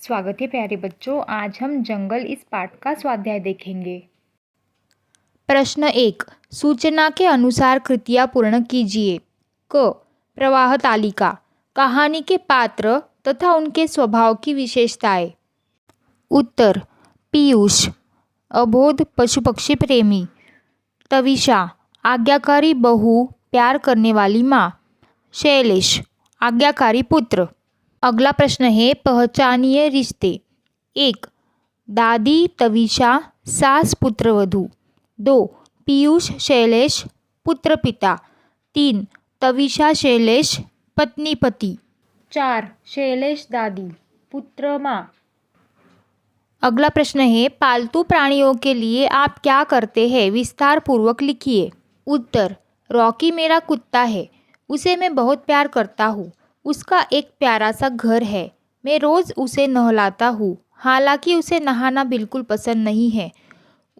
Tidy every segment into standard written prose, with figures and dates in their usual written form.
स्वागत है प्यारे बच्चों। आज हम जंगल इस पाठ का स्वाध्याय देखेंगे। प्रश्न 1, सूचना के अनुसार कृतियाँ पूर्ण कीजिए। क, प्रवाह तालिका, कहानी के पात्र तथा उनके स्वभाव की विशेषताएं। उत्तर, पीयूष, अबोध पशु पक्षी प्रेमी। तविषा, आज्ञाकारी बहू, प्यार करने वाली माँ। शैलेश, आज्ञाकारी पुत्र। अगला प्रश्न है, पहचानिए रिश्ते। 1, दादी तविषा, सास पुत्रवधू। 2, पीयूष शैलेश, पुत्र पिता। 3, तविषा शैलेश, पत्नी पति। 4, शैलेश दादी, पुत्र माँ। अगला प्रश्न है, पालतू प्राणियों के लिए आप क्या करते हैं? विस्तार पूर्वक लिखिए। उत्तर, रॉकी मेरा कुत्ता है, उसे मैं बहुत प्यार करता हूँ। उसका एक प्यारा सा घर है, मैं रोज़ उसे नहलाता हूँ, हालांकि उसे नहाना बिल्कुल पसंद नहीं है।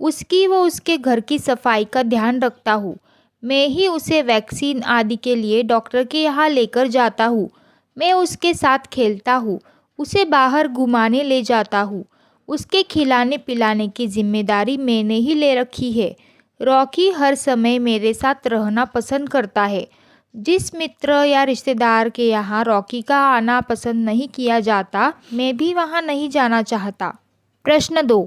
उसकी व उसके घर की सफाई का ध्यान रखता हूँ। मैं ही उसे वैक्सीन आदि के लिए डॉक्टर के यहाँ लेकर जाता हूँ। मैं उसके साथ खेलता हूँ, उसे बाहर घुमाने ले जाता हूँ। उसके खिलाने पिलाने की जिम्मेदारी मैंने ही ले रखी है। रॉकी हर समय मेरे साथ रहना पसंद करता है। जिस मित्र या रिश्तेदार के यहाँ रॉकी का आना पसंद नहीं किया जाता, मैं भी वहाँ नहीं जाना चाहता। प्रश्न 2,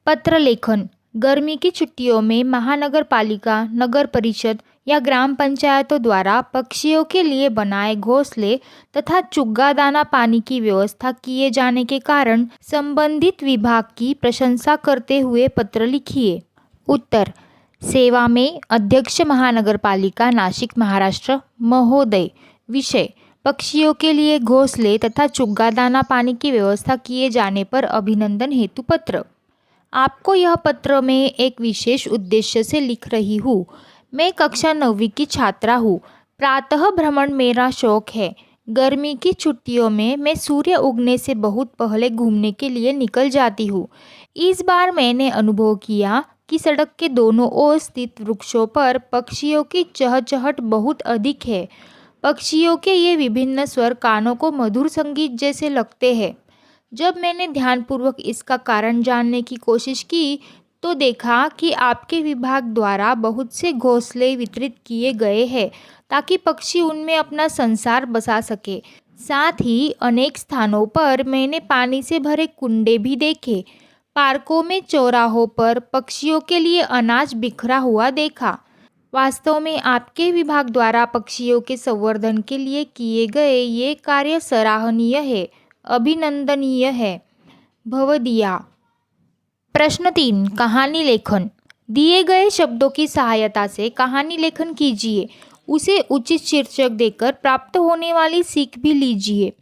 पत्र लेखन। गर्मी की छुट्टियों में महानगर पालिका, नगर परिषद या ग्राम पंचायतों द्वारा पक्षियों के लिए बनाए घोंसले तथा चुग्गा दाना पानी की व्यवस्था किए जाने के कारण संबंधित विभाग की प्रशंसा करते हुए पत्र लिखिए। उत्तर, सेवा में अध्यक्ष महानगर पालिका नासिक महाराष्ट्र महोदय। विषय, पक्षियों के लिए घोंसले तथा चुग्गा दाना पानी की व्यवस्था किए जाने पर अभिनंदन हेतु पत्र। आपको यह पत्र मैं एक विशेष उद्देश्य से लिख रही हूँ। मैं कक्षा 9वीं की छात्रा हूँ। प्रातः भ्रमण मेरा शौक है। गर्मी की छुट्टियों में मैं सूर्य उगने से बहुत पहले घूमने के लिए निकल जाती हूँ। इस बार मैंने अनुभव किया कि सड़क के दोनों ओर स्थित वृक्षों पर पक्षियों की चहचहट बहुत अधिक है। पक्षियों के ये विभिन्न स्वर कानों को मधुर संगीत जैसे लगते हैं। जब मैंने ध्यानपूर्वक इसका कारण जानने की कोशिश की तो देखा कि आपके विभाग द्वारा बहुत से घोंसले वितरित किए गए हैं ताकि पक्षी उनमें अपना संसार बसा सके। साथ ही अनेक स्थानों पर मैंने पानी से भरे कुंडे भी देखे। पार्कों में चौराहों पर पक्षियों के लिए अनाज बिखरा हुआ देखा। वास्तव में आपके विभाग द्वारा पक्षियों के संवर्धन के लिए किए गए ये कार्य सराहनीय है, अभिनंदनीय है। भवदीया। प्रश्न 3, कहानी लेखन। दिए गए शब्दों की सहायता से कहानी लेखन कीजिए। उसे उचित शीर्षक देकर प्राप्त होने वाली सीख भी लीजिए।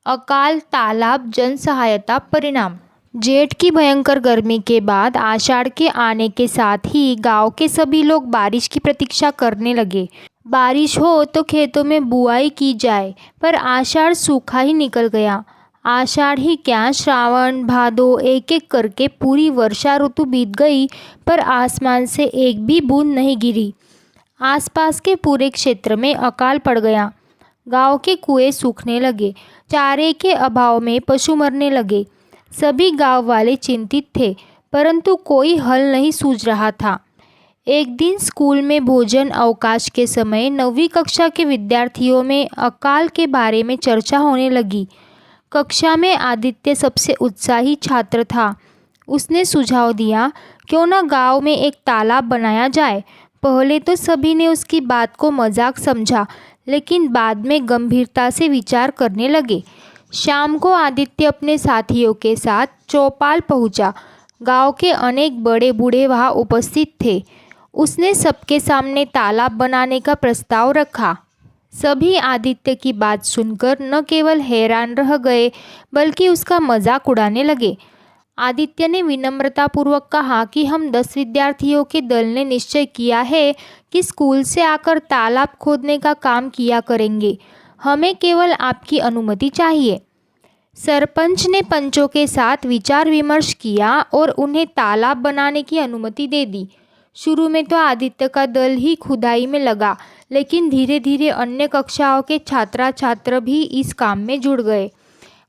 अकाल, तालाब, जन सहायता, परिणाम। जेठ की भयंकर गर्मी के बाद आषाढ़ के आने के साथ ही गांव के सभी लोग बारिश की प्रतीक्षा करने लगे। बारिश हो तो खेतों में बुआई की जाए, पर आषाढ़ सूखा ही निकल गया। आषाढ़ ही क्या, श्रावण, भादो, एक एक करके पूरी वर्षा ऋतु बीत गई, पर आसमान से एक भी बूंद नहीं गिरी। आसपास के पूरे क्षेत्र में अकाल पड़ गया। गांव के कुएं सूखने लगे। चारे के अभाव में पशु मरने लगे। सभी गांव वाले चिंतित थे, परंतु कोई हल नहीं सूझ रहा था। एक दिन स्कूल में भोजन अवकाश के समय 9वीं कक्षा के विद्यार्थियों में अकाल के बारे में चर्चा होने लगी। कक्षा में आदित्य सबसे उत्साही छात्र था। उसने सुझाव दिया, क्यों न गांव में एक तालाब बनाया जाए। पहले तो सभी ने उसकी बात को मजाक समझा, लेकिन बाद में गंभीरता से विचार करने लगे। शाम को आदित्य अपने साथियों के साथ चौपाल पहुंचा। गांव के अनेक बड़े बूढ़े वहां उपस्थित थे। उसने सबके सामने तालाब बनाने का प्रस्ताव रखा। सभी आदित्य की बात सुनकर न केवल हैरान रह गए, बल्कि उसका मजाक उड़ाने लगे। आदित्य ने विनम्रतापूर्वक कहा कि हम 10 विद्यार्थियों के दल ने निश्चय किया है कि स्कूल से आकर तालाब खोदने का काम किया करेंगे। हमें केवल आपकी अनुमति चाहिए। सरपंच ने पंचों के साथ विचार विमर्श किया और उन्हें तालाब बनाने की अनुमति दे दी। शुरू में तो आदित्य का दल ही खुदाई में लगा, लेकिन धीरे धीरे अन्य कक्षाओं के छात्र छात्र भी इस काम में जुड़ गए।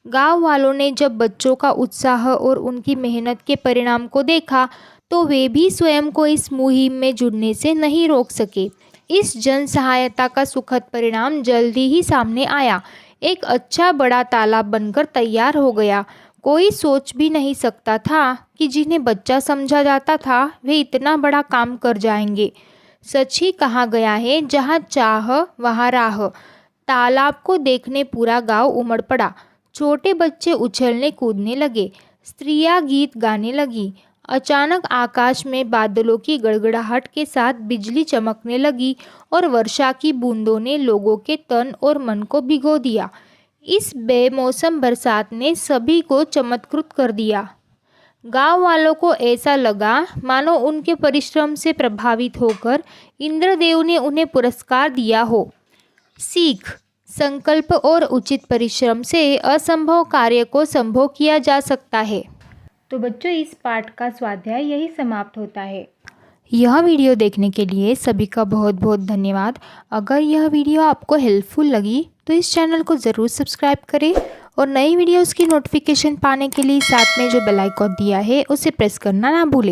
गांव वालों ने जब बच्चों का उत्साह और उनकी मेहनत के परिणाम को देखा तो वे भी स्वयं को इस मुहिम में जुड़ने से नहीं रोक सके। इस जन सहायता का सुखद परिणाम जल्दी ही सामने आया। एक अच्छा बड़ा तालाब बनकर तैयार हो गया। कोई सोच भी नहीं सकता था कि जिन्हें बच्चा समझा जाता था वे इतना बड़ा काम कर जाएंगे। सच ही कहा गया है, जहाँ चाह वहाँ राह। तालाब को देखने पूरा गांव उमड़ पड़ा। छोटे बच्चे उछलने कूदने लगे, स्त्रियां गीत गाने लगी। अचानक आकाश में बादलों की गड़गड़ाहट के साथ बिजली चमकने लगी और वर्षा की बूंदों ने लोगों के तन और मन को भिगो दिया। इस बेमौसम बरसात ने सभी को चमत्कृत कर दिया। गांव वालों को ऐसा लगा मानो उनके परिश्रम से प्रभावित होकर इंद्रदेव ने उन्हें पुरस्कार दिया हो। सीख: संकल्प और उचित परिश्रम से असंभव कार्य को संभव किया जा सकता है। तो बच्चों, इस पाठ का स्वाध्याय यही समाप्त होता है। यह वीडियो देखने के लिए सभी का बहुत बहुत धन्यवाद। अगर यह वीडियो आपको हेल्पफुल लगी तो इस चैनल को ज़रूर सब्सक्राइब करें और नई वीडियोस की नोटिफिकेशन पाने के लिए साथ में जो बेल आइकॉन दिया है उसे प्रेस करना ना भूलें।